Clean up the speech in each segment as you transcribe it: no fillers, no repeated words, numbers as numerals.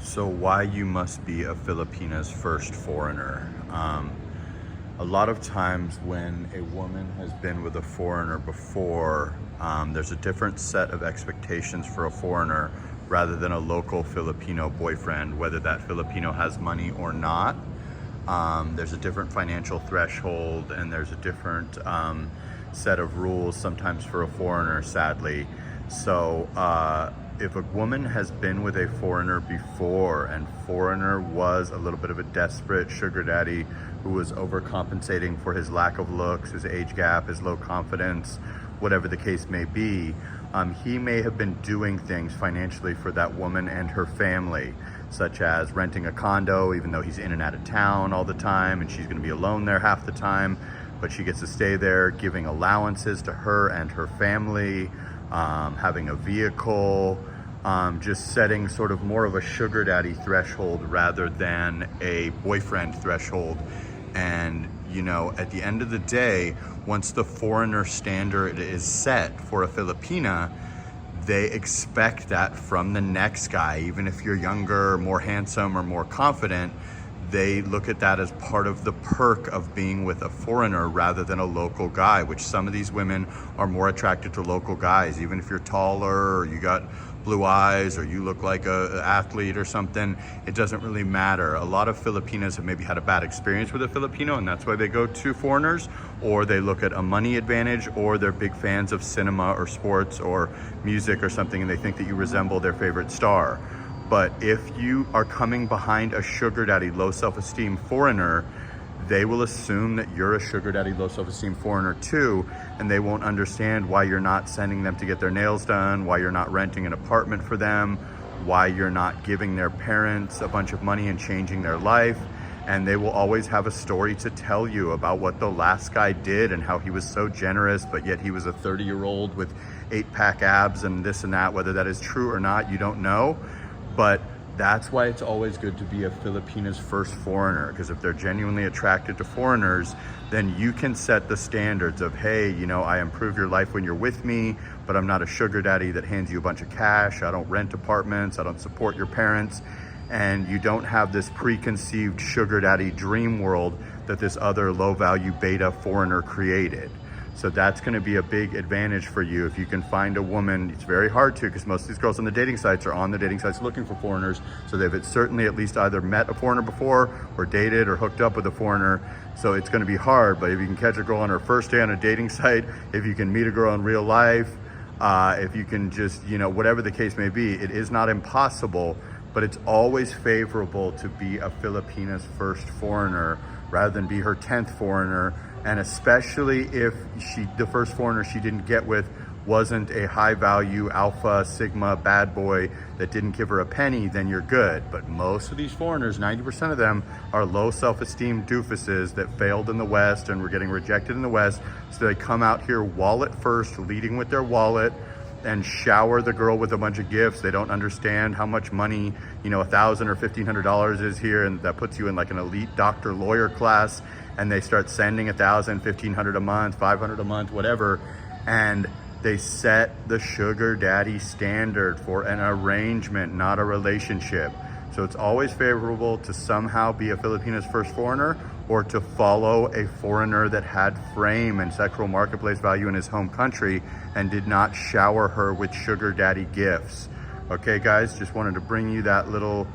So why you must be a Filipina's first foreigner. A lot of times when a woman has been with a foreigner before, there's a different set of expectations for a foreigner rather than a local Filipino boyfriend, whether that Filipino has money or not. There's a different financial threshold, and there's a different set of rules sometimes for a foreigner, sadly. So if a woman has been with a foreigner before, and foreigner was a little bit of a desperate sugar daddy who was overcompensating for his lack of looks, his age gap, his low confidence, whatever the case may be, he may have been doing things financially for that woman and her family, such as renting a condo, even though he's in and out of town all the time and she's going to be alone there half the time, but she gets to stay there, giving allowances to her and her family, having a vehicle, just setting sort of more of a sugar daddy threshold rather than a boyfriend threshold. And you know, at the end of the day, once the foreigner standard is set for a Filipina, they expect that from the next guy. Even if you're younger, more handsome, or more confident, they look at that as part of the perk of being with a foreigner rather than a local guy, which some of these women are more attracted to local guys. Even if you're taller, or you got blue eyes, or you look like an athlete or something, it doesn't really matter. A lot of Filipinas have maybe had a bad experience with a Filipino, and that's why they go to foreigners, or they look at a money advantage, or they're big fans of cinema or sports or music or something, and they think that you resemble their favorite star. But if you are coming behind a sugar daddy, low self-esteem foreigner, they will assume that you're a sugar daddy, low self-esteem foreigner too, and they won't understand why you're not sending them to get their nails done, why you're not renting an apartment for them, why you're not giving their parents a bunch of money and changing their life. And they will always have a story to tell you about what the last guy did and how he was so generous, but yet he was a 30-year-old with 8-pack abs and this and that. Whether that is true or not, you don't know. But that's why it's always good to be a Filipina's first foreigner, because if they're genuinely attracted to foreigners, then you can set the standards of, hey, you know, I improve your life when you're with me, but I'm not a sugar daddy that hands you a bunch of cash. I don't rent apartments. I don't support your parents. And you don't have this preconceived sugar daddy dream world that this other low value beta foreigner created. So that's going to be a big advantage for you if you can find a woman. It's very hard to, because most of these girls on the dating sites are on the dating sites looking for foreigners. So they've certainly at least either met a foreigner before, or dated or hooked up with a foreigner. So it's going to be hard. But if you can catch a girl on her first day on a dating site, if you can meet a girl in real life, if you can just, you know, whatever the case may be, it is not impossible, but it's always favorable to be a Filipina's first foreigner rather than be her 10th foreigner. And especially if the first foreigner she didn't get with wasn't a high value alpha sigma bad boy that didn't give her a penny, then you're good. But most of these foreigners, 90% of them, are low self-esteem doofuses that failed in the West and were getting rejected in the West. So they come out here wallet first, leading with their wallet, and shower the girl with a bunch of gifts. They don't understand how much money, you know, $1,000 or $1,500 is here, and that puts you in like an elite doctor lawyer class. And they start sending $1,000, $1,500 a month, $500 a month, whatever, and they set the sugar daddy standard for an arrangement, not a relationship. So it's always favorable to somehow be a Filipina's first foreigner, or to follow a foreigner that had frame and sexual marketplace value in his home country and did not shower her with sugar daddy gifts. Okay, guys, just wanted to bring you that little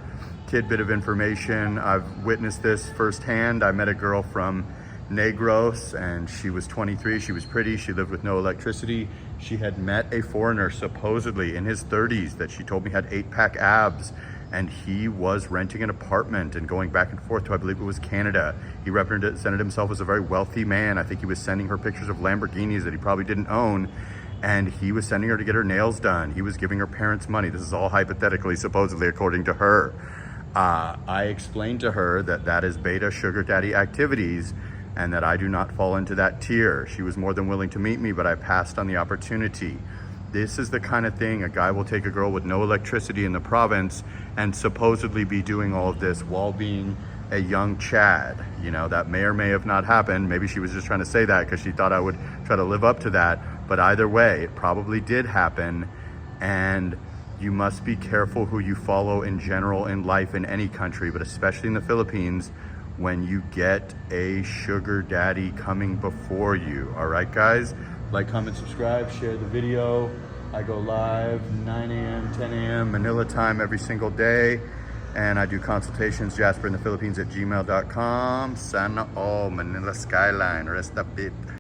tidbit of information. I've witnessed this firsthand. I met a girl from Negros, and she was 23. She was pretty. She lived with no electricity. She had met a foreigner supposedly in his 30s that she told me had 8-pack abs, and he was renting an apartment and going back and forth to, I believe it was Canada. He represented himself as a very wealthy man. I think he was sending her pictures of Lamborghinis that he probably didn't own, and he was sending her to get her nails done. He was giving her parents money. This is all hypothetically, supposedly, according to her. I explained to her that that is beta sugar daddy activities, and that I do not fall into that tier. She was more than willing to meet me, but I passed on the opportunity. This is the kind of thing a guy will take a girl with no electricity in the province and supposedly be doing all of this while being a young Chad. You know, that may or may have not happened. Maybe she was just trying to say that because she thought I would try to live up to that. But either way, it probably did happen. And You must be careful who you follow in general in life in any country, but especially in the Philippines, when you get a sugar daddy coming before you. All right, guys? Like, comment, subscribe, share the video. I go live 9 a.m., 10 a.m. Manila time every single day. And I do consultations, Jasperinthephilippines at gmail.com. Sana all, Manila skyline, rest up it.